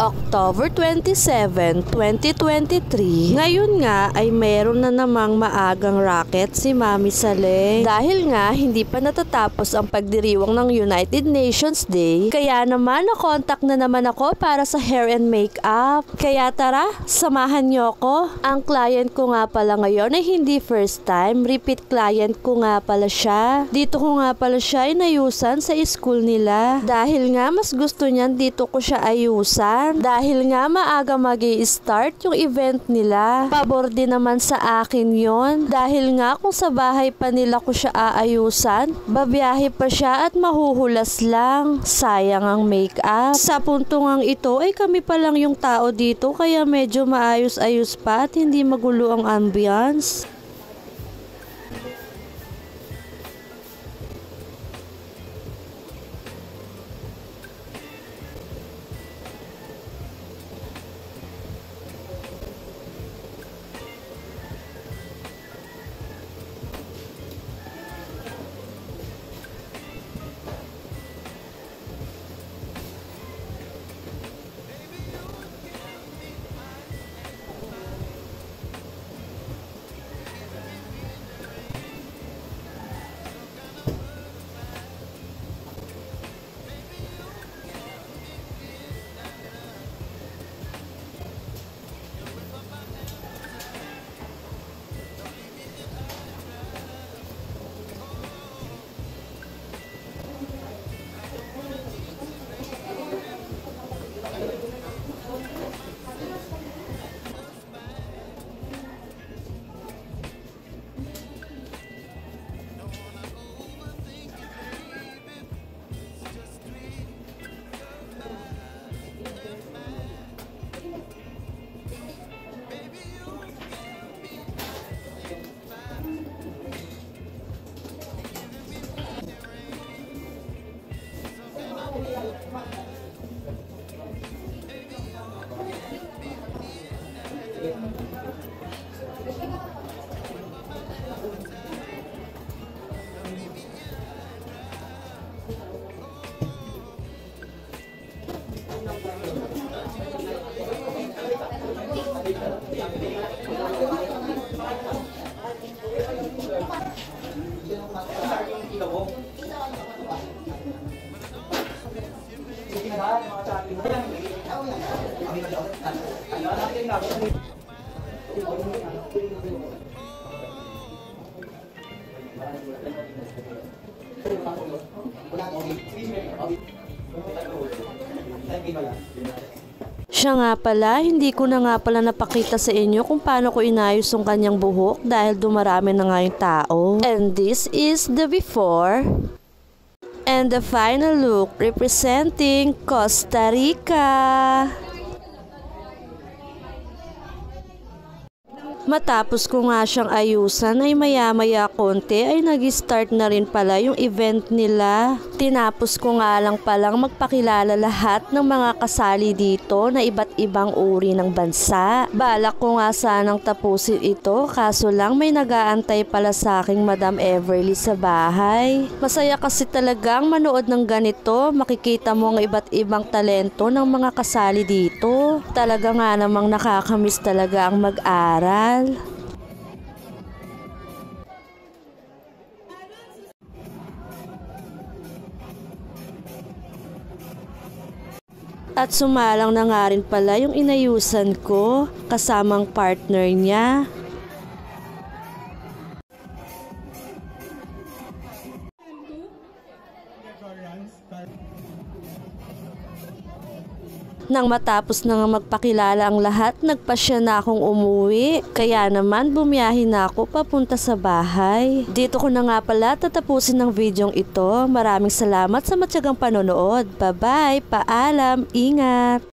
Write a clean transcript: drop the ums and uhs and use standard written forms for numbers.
October 27, 2023. Ngayon nga ay meron na namang maagang rocket si Mami Saleng. Dahil nga hindi pa natatapos ang pagdiriwang ng United Nations Day, kaya naman nakontak na naman ako para sa hair and makeup. Kaya tara, samahan niyo ako. Ang client ko nga pala ngayon ay hindi first time, repeat client ko nga pala siya. Dito ko nga pala siya inayusan sa school nila. Dahil nga mas gusto niyan dito ko siya ayusan. Dahil nga maaga magi-start yung event nila. Pabor din naman sa akin yon. Dahil nga kung sa bahay pa nila ko siya aayusan, babiyahe pa siya at mahuhulas lang. Sayang ang make-up. Sa punto ngang ito ay kami pa lang yung tao dito kaya medyo maayos-ayos pa at hindi magulo ang ambience. Siya nga pala, hindi ko na nga pala napakita sa inyo kung paano ko inayos yung kanyang buhok dahil dumarami na nga yung tao. And this is the before and the final look representing Costa Rica. Matapos ko nga siyang ayusan ay maya-maya konti ay nag-start na rin pala yung event nila. Tinapos ko nga lang palang magpakilala lahat ng mga kasali dito na iba't ibang uri ng bansa. Balak ko nga sanang tapusin ito kaso lang may nag-aantay pala sa aking Madam Everly sa bahay. Masaya kasi talagang manood ng ganito, makikita mo ang iba't ibang talento ng mga kasali dito. Talaga nga namang nakakamiss talaga ang mag-aral. At sumalang na nga rin pala yung inayusan ko kasamang partner niya. Nang matapos na nga magpakilala ang lahat, nagpasya na akong umuwi. Kaya naman bumiyahe na ako papunta sa bahay. Dito ko na nga pala tatapusin ng videong ito. Maraming salamat sa matyagang panonood. Bye-bye, paalam, ingat!